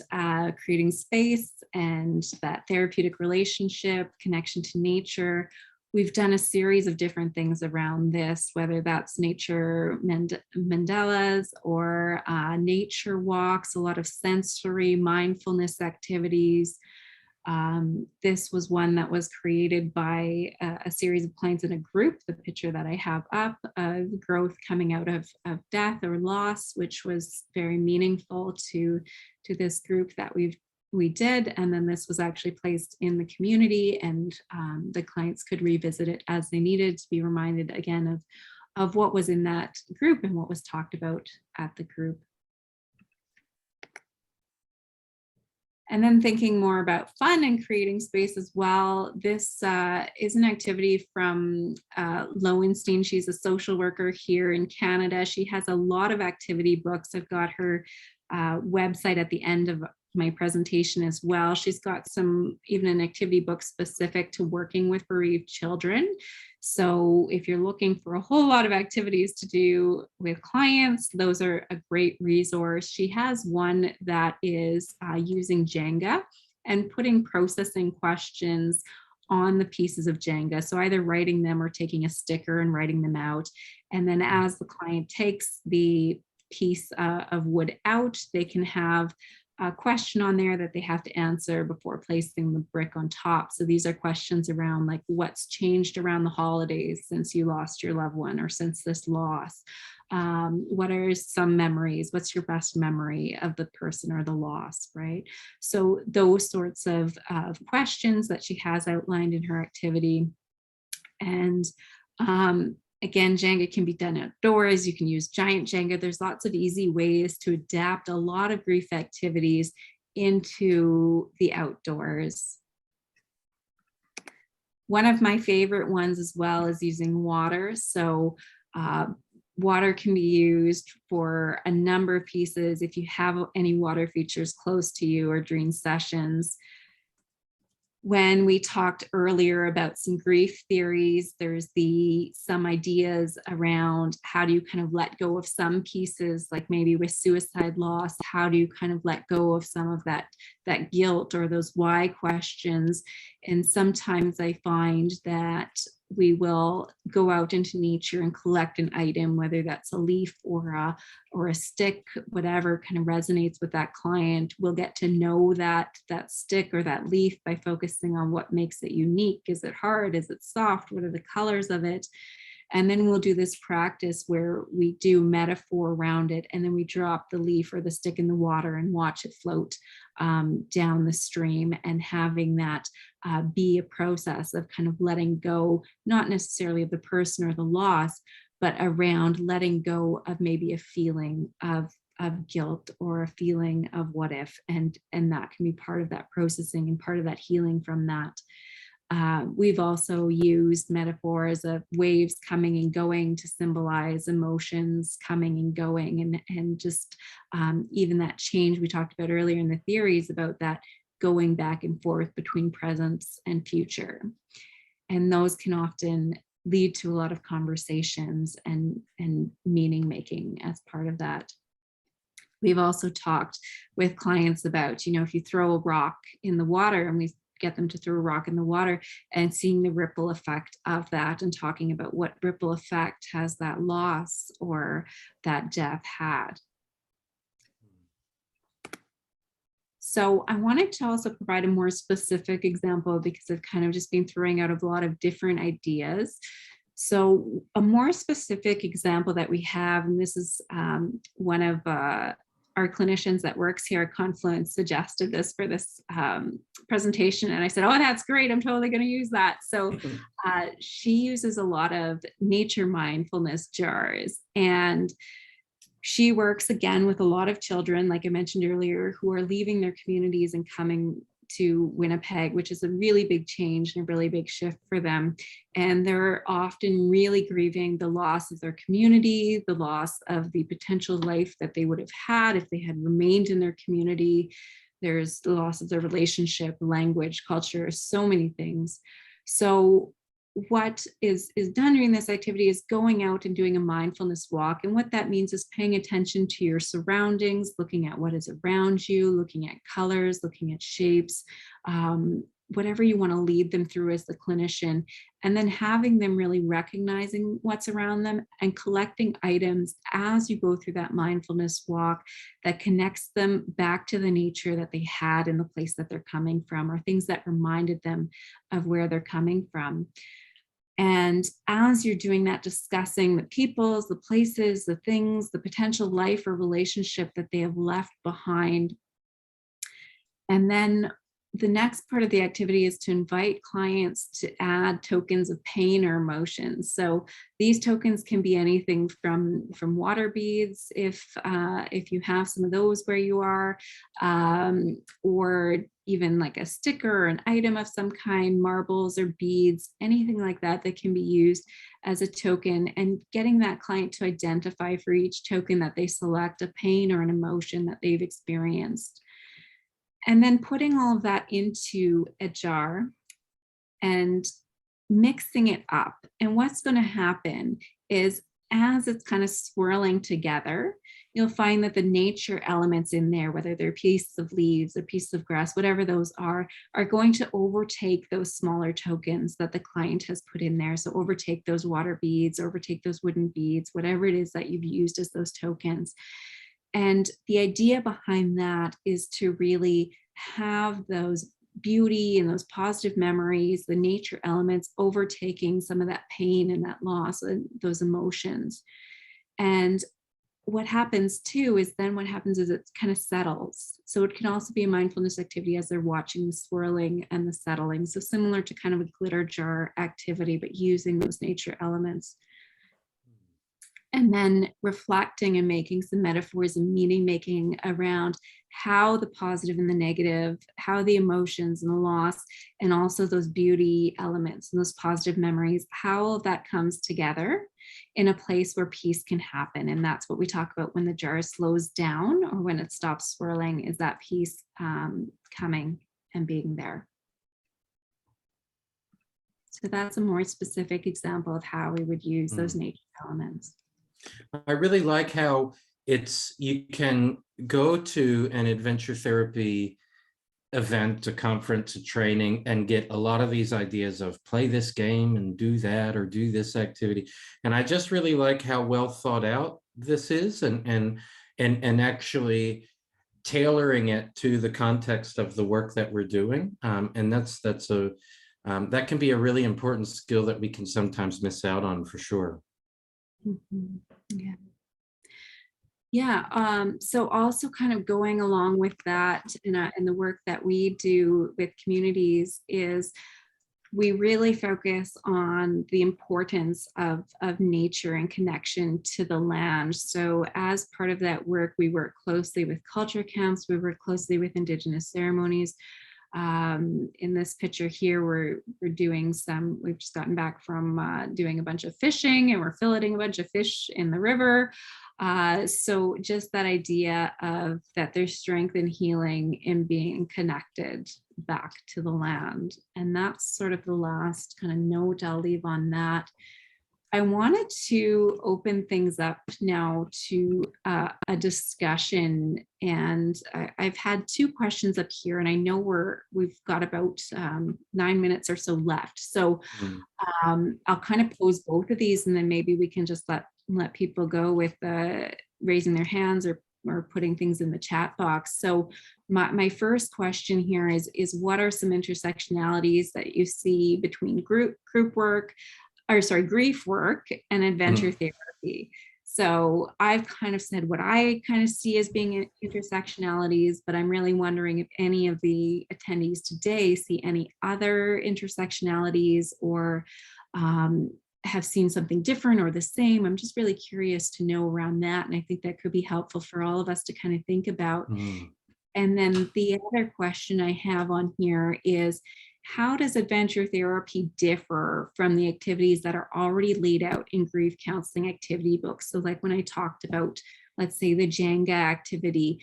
creating space and that therapeutic relationship, connection to nature, we've done a series of different things around this, whether that's nature mandalas or nature walks, a lot of sensory mindfulness activities. This was one that was created by a series of clients in a group, the picture that I have up, of growth coming out of death or loss, which was very meaningful to this group that we did. And then this was actually placed in the community, and the clients could revisit it as they needed to be reminded again of what was in that group and what was talked about at the group. And then thinking more about fun and creating space as well. This is an activity from Lowenstein. She's a social worker here in Canada. She has a lot of activity books. I've got her website at the end of my presentation as well. She's got even an activity book specific to working with bereaved children. So if you're looking for a whole lot of activities to do with clients, those are a great resource. She has one that is using Jenga and putting processing questions on the pieces of Jenga. So either writing them or taking a sticker and writing them out. And then as the client takes the piece of wood out, they can have a question on there that they have to answer before placing the brick on top. So these are questions around like what's changed around the holidays since you lost your loved one or since this loss. What are some memories? What's your best memory of the person or the loss, right? So those sorts of questions that she has outlined in her activity. And again, Jenga can be done outdoors. You can use giant Jenga. There's lots of easy ways to adapt a lot of grief activities into the outdoors. One of my favorite ones as well is using water. So water can be used for a number of pieces. If you have any water features close to you or during sessions. When we talked earlier about some grief theories, there's some ideas around how do you kind of let go of some pieces, like maybe with suicide loss, how do you kind of let go of some of that guilt or those why questions. And sometimes I find that we will go out into nature and collect an item, whether that's a leaf or a stick, whatever kind of resonates with that client. We'll get to know that stick or that leaf by focusing on what makes it unique. Is it hard? Is it soft? What are the colors of it? And then we'll do this practice where we do metaphor around it, and then we drop the leaf or the stick in the water and watch it float down the stream, and having that be a process of kind of letting go, not necessarily of the person or the loss, but around letting go of maybe a feeling of guilt or a feeling of what if, and that can be part of that processing and part of that healing from that. We've also used metaphors of waves coming and going to symbolize emotions coming and going, and just even that change we talked about earlier in the theories about that going back and forth between presence and future. And those can often lead to a lot of conversations and meaning making as part of that. We've also talked with clients about, if you throw a rock in the water, and we get them to throw a rock in the water, and seeing the ripple effect of that, and talking about what ripple effect has that loss or that death had. So I wanted to also provide a more specific example, because I've kind of just been throwing out a lot of different ideas. So a more specific example that we have, and this is one of our clinicians that works here at Confluence suggested this for this presentation. And I said, oh, that's great. I'm totally going to use that. So she uses a lot of nature mindfulness jars. And She works again with a lot of children, like I mentioned earlier, who are leaving their communities and coming to Winnipeg, which is a really big change and a really big shift for them. And they're often really grieving the loss of their community, the loss of the potential life that they would have had if they had remained in their community. There's the loss of their relationship, language, culture, so many things. So what is done during this activity is going out and doing a mindfulness walk. And what that means is paying attention to your surroundings, looking at what is around you, looking at colors, looking at shapes, whatever you want to lead them through as the clinician, and then having them really recognizing what's around them and collecting items as you go through that mindfulness walk that connects them back to the nature that they had in the place that they're coming from, or things that reminded them of where they're coming from. And as you're doing that, discussing the peoples, the places, the things, the potential life or relationship that they have left behind. And then the next part of the activity is to invite clients to add tokens of pain or emotions. So these tokens can be anything from water beads, if you have some of those where you are, or even like a sticker or an item of some kind, marbles or beads, anything like that that can be used as a token, and getting that client to identify for each token that they select a pain or an emotion that they've experienced. And then putting all of that into a jar and mixing it up. And what's going to happen is, as it's kind of swirling together, you'll find that the nature elements in there, whether they're pieces of leaves or pieces of grass, whatever those are going to overtake those smaller tokens that the client has put in there. So overtake those water beads, overtake those wooden beads, whatever it is that you've used as those tokens. And the idea behind that is to really have those beauty and those positive memories, the nature elements overtaking some of that pain and that loss and those emotions. And what happens too is then what happens is it kind of settles. So it can also be a mindfulness activity as they're watching the swirling and the settling. So similar to kind of a glitter jar activity, but using those nature elements. And then reflecting and making some metaphors and meaning making around how the positive and the negative, how the emotions and the loss, and also those beauty elements and those positive memories, how all of that comes together in a place where peace can happen. And that's what we talk about when the jar slows down or when it stops swirling, is that peace coming and being there. So that's a more specific example of how we would use those nature elements. I really like how you can go to an adventure therapy event, a conference, a training, and get a lot of these ideas of play this game and do that or do this activity. And I just really like how well thought out this is, and actually tailoring it to the context of the work that we're doing. And that can be a really important skill that we can sometimes miss out on, for sure. Mm-hmm. Yeah. So also kind of going along with that in the work that we do with communities is we really focus on the importance of nature and connection to the land. So as part of that work, we work closely with culture camps, we work closely with Indigenous ceremonies. In this picture here, we've just gotten back from doing a bunch of fishing, and we're filleting a bunch of fish in the river. So just that idea of that there's strength and healing in being connected back to the land. And that's sort of the last kind of note I'll leave on that. I wanted to open things up now to a discussion, and I've had two questions up here, and I know we've got about 9 minutes or so left. So I'll kind of pose both of these, and then maybe we can just let people go with raising their hands or putting things in the chat box. So my first question here is what are some intersectionalities that you see between group work, grief work and adventure therapy? So I've kind of said what I kind of see as being intersectionalities, but I'm really wondering if any of the attendees today see any other intersectionalities or have seen something different or the same. I'm just really curious to know around that. And I think that could be helpful for all of us to kind of think about. Mm. And then the other question I have on here is, how does adventure therapy differ from the activities that are already laid out in grief counseling activity books? So like when I talked about, let's say, the Jenga activity,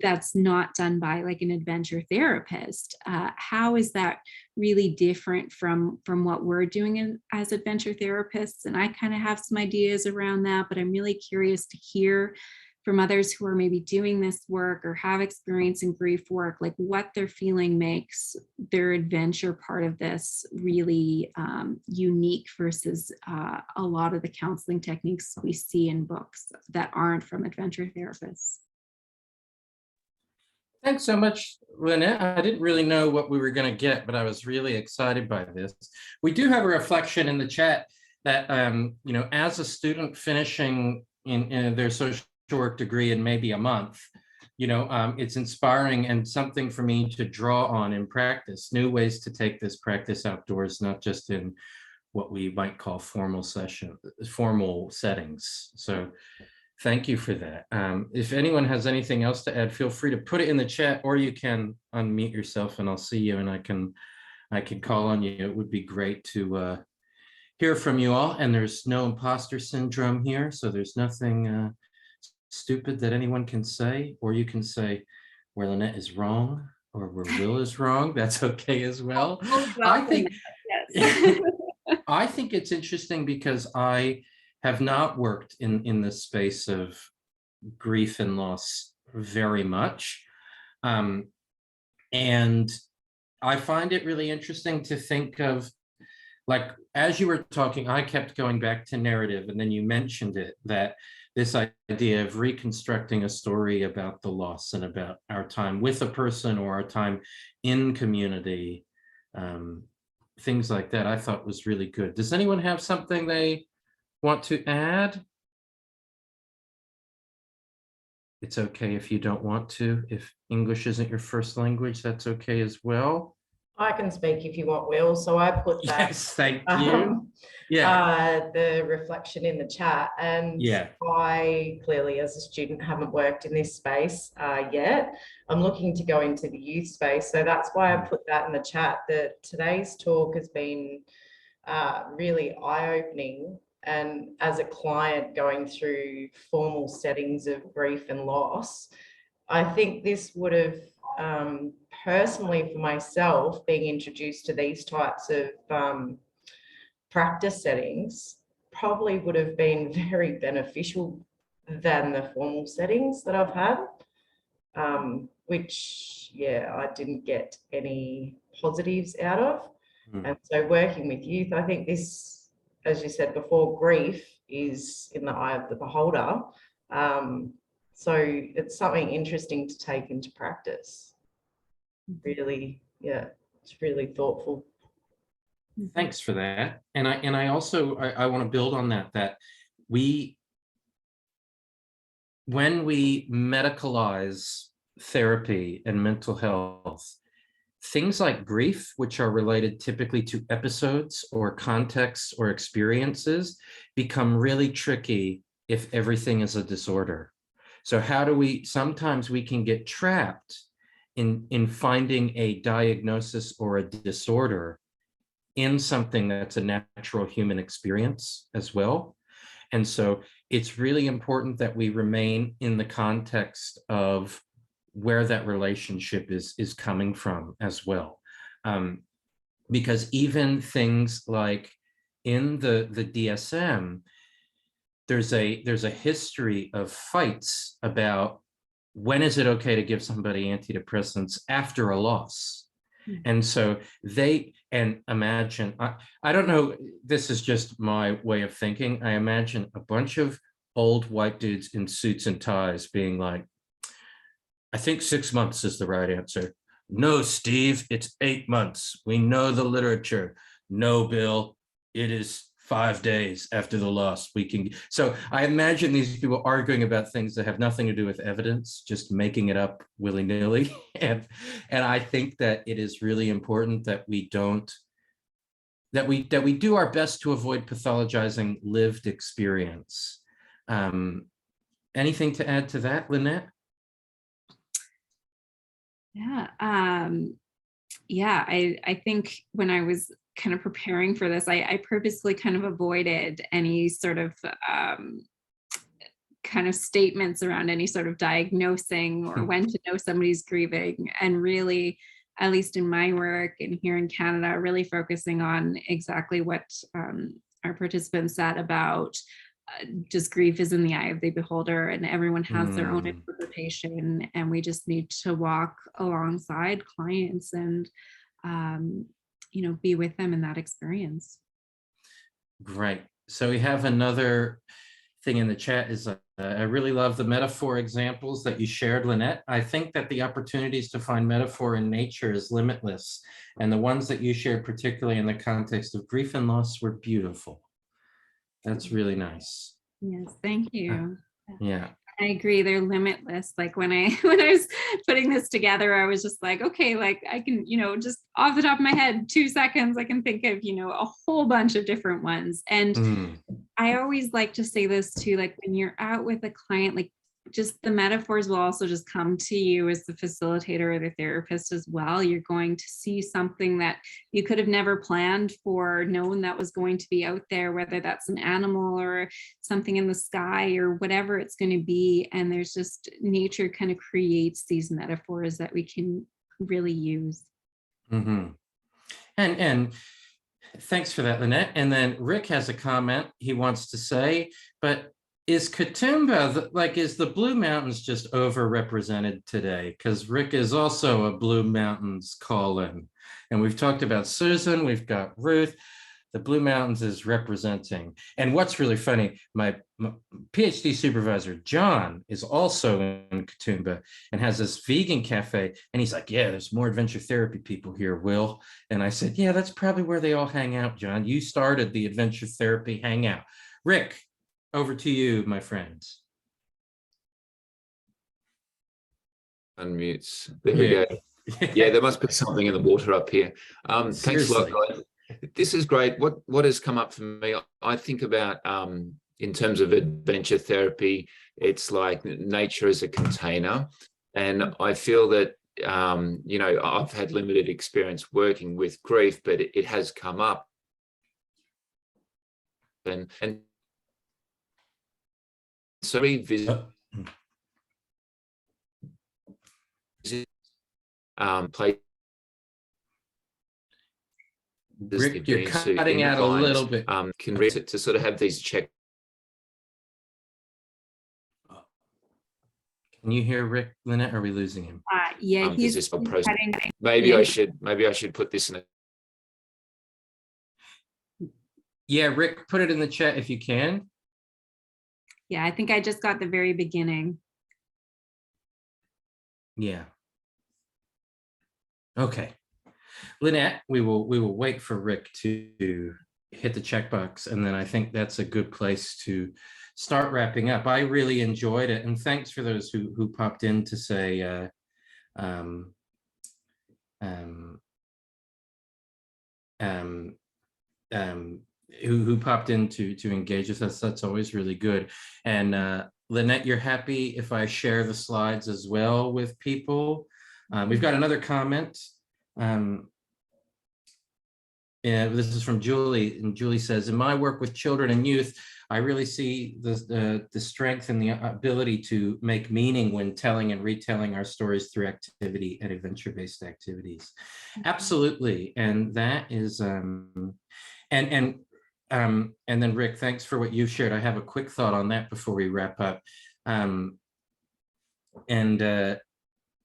that's not done by like an adventure therapist. How is that really different from what we're doing as adventure therapists? And I kind of have some ideas around that, but I'm really curious to hear from others who are maybe doing this work or have experience in grief work, like what they're feeling makes their adventure part of this really unique versus a lot of the counseling techniques we see in books that aren't from adventure therapists. Thanks so much, Lynette. I didn't really know what we were going to get, but I was really excited by this. We do have a reflection in the chat that, as a student finishing in their social work degree in maybe a month, it's inspiring and something for me to draw on in practice, new ways to take this practice outdoors, not just in what we might call formal settings. So thank you for that. If anyone has anything else to add, feel free to put it in the chat, or you can unmute yourself and I'll see you and I can call on you. It would be great to hear from you all. And there's no imposter syndrome here, so there's nothing stupid that anyone can say, or you can say where Lynette is wrong or where Will is wrong. That's okay as well. I think, yes. I think it's interesting because I have not worked in the space of grief and loss very much. And I find it really interesting to think of, like, as you were talking, I kept going back to narrative, and then you mentioned it, that this idea of reconstructing a story about the loss and about our time with a person or our time in community, things like that, I thought was really good. Does anyone have something they want to add? It's okay if you don't want to. If English isn't your first language, that's okay as well. I can speak if you want, Will. So I put that. Yes, thank you. The reflection in the chat, and I clearly, as a student, haven't worked in this space yet. I'm looking to go into the youth space, so that's why I put that in the chat. That today's talk has been really eye-opening, and as a client going through formal settings of grief and loss, I think this would have personally for myself, being introduced to these types of practice settings probably would have been very beneficial than the formal settings that I've had, which, I didn't get any positives out of. And so working with youth, I think this, as you said before, grief is in the eye of the beholder. So it's something interesting to take into practice. Really, it's really thoughtful. Thanks for that. And I also want to build on that when we medicalize therapy and mental health, things like grief, which are related typically to episodes or contexts or experiences, become really tricky if everything is a disorder. So sometimes we can get trapped in finding a diagnosis or a disorder in something that's a natural human experience as well. And so it's really important that we remain in the context of where that relationship is coming from as well. Because even things like in the DSM, there's a history of fights about when is it okay to give somebody antidepressants after a loss. And so imagine, I don't know, this is just my way of thinking. I imagine a bunch of old white dudes in suits and ties being like, I think 6 months is the right answer. No, Steve, it's 8 months. We know the literature. No, Bill, it is 5 days after the loss. So I imagine these people arguing about things that have nothing to do with evidence, just making it up willy-nilly. And I think that it is really important that we don't that we do our best to avoid pathologizing lived experience. Anything to add to that, Lynette? Yeah, I think when I was kind of preparing for this, I purposely kind of avoided any sort of kind of statements around any sort of diagnosing or when to know somebody's grieving, and really, at least in my work and here in Canada, really focusing on exactly what our participants said about just grief is in the eye of the beholder, and everyone has their own interpretation, and we just need to walk alongside clients and be with them in that experience. Great. So we have another thing in the chat is I really love the metaphor examples that you shared, Lynette. I think that the opportunities to find metaphor in nature is limitless, and the ones that you shared, particularly in the context of grief and loss, were beautiful. That's really nice. Yes, thank you. Yeah. I agree, they're limitless. Like when I was putting this together, I was just like, okay, like I can, just off the top of my head, 2 seconds, I can think of, a whole bunch of different ones. And I always like to say this too, like when you're out with a client, like just the metaphors will also just come to you as the facilitator or the therapist as well. You're going to see something that you could have never planned for, known that was going to be out there, whether that's an animal or something in the sky or whatever it's going to be. And there's just nature kind of creates these metaphors that we can really use. And thanks for that, Lynette. And then Rick has a comment he wants to say, but is Katoomba, is the Blue Mountains just overrepresented today? Because Rick is also a Blue Mountains call-in. And we've talked about Susan, we've got Ruth. The Blue Mountains is representing. And what's really funny, my PhD supervisor, John, is also in Katoomba and has this vegan cafe. And he's like, yeah, there's more adventure therapy people here, Will. And I said, yeah, that's probably where they all hang out, John. You started the adventure therapy hangout. Rick, over to you, my friends. Unmutes. There we go. Yeah, there must be something in the water up here. Thanks a lot, guys. This is great. What has come up for me, I think about in terms of adventure therapy, it's like nature as a container. And I feel that, I've had limited experience working with grief, but it has come up. And so revisit play. Rick, you're cutting out a little bit. Can read it to sort of have these check. Can you hear Rick, Lynette? Are we losing him? Yeah, he's cutting. Maybe I should put this in a. Yeah, Rick, put it in the chat if you can. Yeah, I think I just got the very beginning. Yeah. Okay. Lynette, we will wait for Rick to hit the checkbox, and then I think that's a good place to start wrapping up. I really enjoyed it, and thanks for those who popped in to say who popped in to engage with us. That's always really good. And Lynette, you're happy if I share the slides as well with people? We've got another comment. This is from Julie, and Julie says, in my work with children and youth, I really see the strength and the ability to make meaning when telling and retelling our stories through activity and adventure-based activities. Absolutely, and that is, and then Rick, thanks for what you shared. I have a quick thought on that before we wrap up.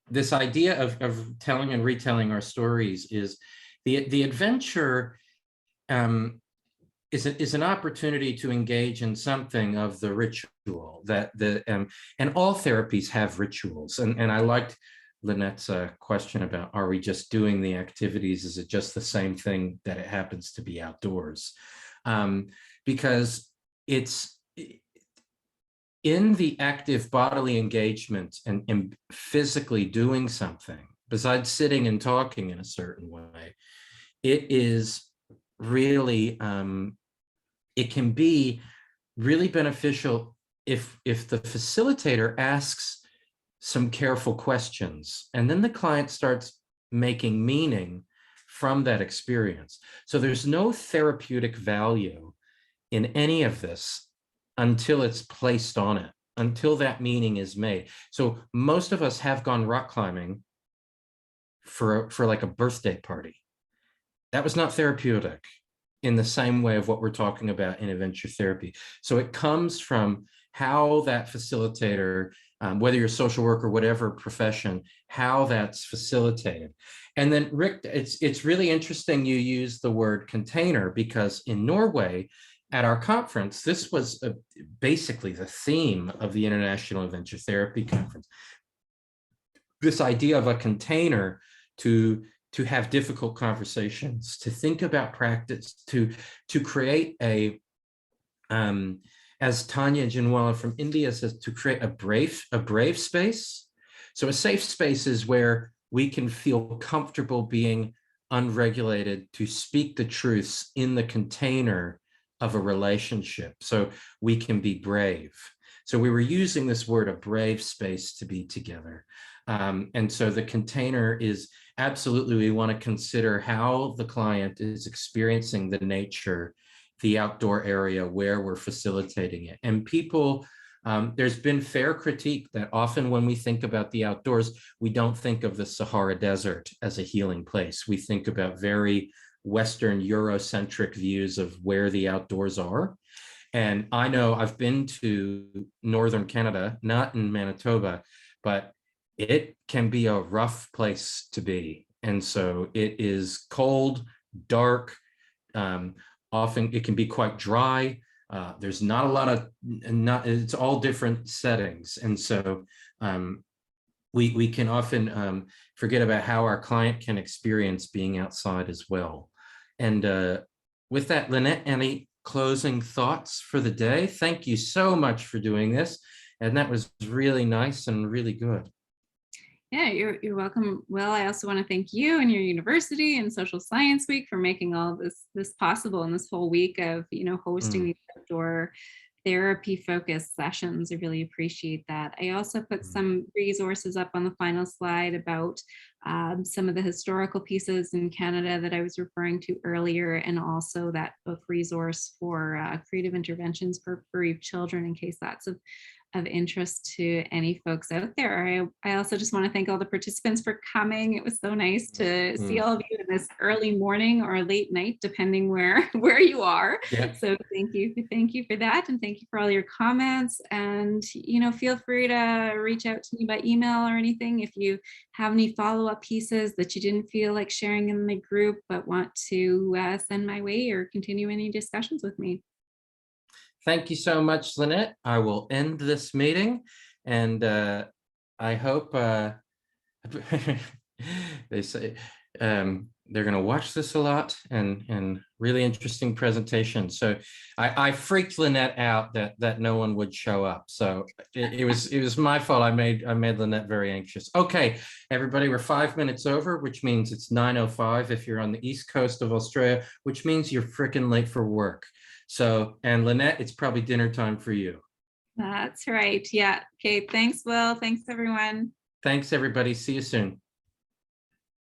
This idea of telling and retelling our stories is the adventure is an opportunity to engage in something of the ritual that and all therapies have rituals. And I liked Lynette's question about, are we just doing the activities? Is it just the same thing that it happens to be outdoors? Because it's in the active bodily engagement and physically doing something, besides sitting and talking in a certain way, it is really, it can be really beneficial if the facilitator asks some careful questions, and then the client starts making meaning from that experience. So there's no therapeutic value in any of this until it's placed on it, until that meaning is made. So most of us have gone rock climbing for like a birthday party. That was not therapeutic in the same way of what we're talking about in adventure therapy. So it comes from how that facilitator, whether you're a social worker, whatever profession, how that's facilitated. And then Rick, it's really interesting you use the word container, because in Norway, at our conference, this was basically the theme of the International Adventure Therapy Conference. This idea of a container to have difficult conversations, to think about practice, to create a, as Tanya Janwala from India says, to create a brave space. So a safe space is where we can feel comfortable being unregulated, to speak the truths in the container of a relationship, so we can be brave. So we were using this word, a brave space, to be together. And so the container is absolutely, we want to consider how the client is experiencing the nature, the outdoor area where we're facilitating it. And people, there's been fair critique that often when we think about the outdoors, we don't think of the Sahara Desert as a healing place. We think about very Western Eurocentric views of where the outdoors are. And I know I've been to Northern Canada, not in Manitoba, but it can be a rough place to be. And so it is cold, dark, often it can be quite dry. There's not a lot of, it's all different settings. And so we can often forget about how our client can experience being outside as well. And with that, Lynette, any closing thoughts for the day? Thank you so much for doing this. And that was really nice and really good. Yeah, you're welcome. Well, I also want to thank you and your university and Social Science Week for making all this possible, and this whole week of, hosting these outdoor therapy focused sessions. I really appreciate that. I also put some resources up on the final slide about some of the historical pieces in Canada that I was referring to earlier, and also that book resource for creative interventions for bereaved children, in case that's of interest to any folks out there. I also just want to thank all the participants for coming. It was so nice to see all of you in this early morning or late night, depending where you are. Yeah. So thank you for that, and thank you for all your comments. And feel free to reach out to me by email or anything if you have any follow-up pieces that you didn't feel like sharing in the group but want to send my way or continue any discussions with me. Thank you so much, Lynette. I will end this meeting, and I hope they say they're going to watch this a lot, and really interesting presentation. So I freaked Lynette out that no one would show up. So it was my fault. I made Lynette very anxious. Okay, everybody, we're 5 minutes over, which means it's 9:05 if you're on the East Coast of Australia, which means you're freaking late for work. So, and Lynette, it's probably dinner time for you. That's right. Yeah. Okay. Thanks, Will. Thanks, everyone. Thanks, everybody. See you soon.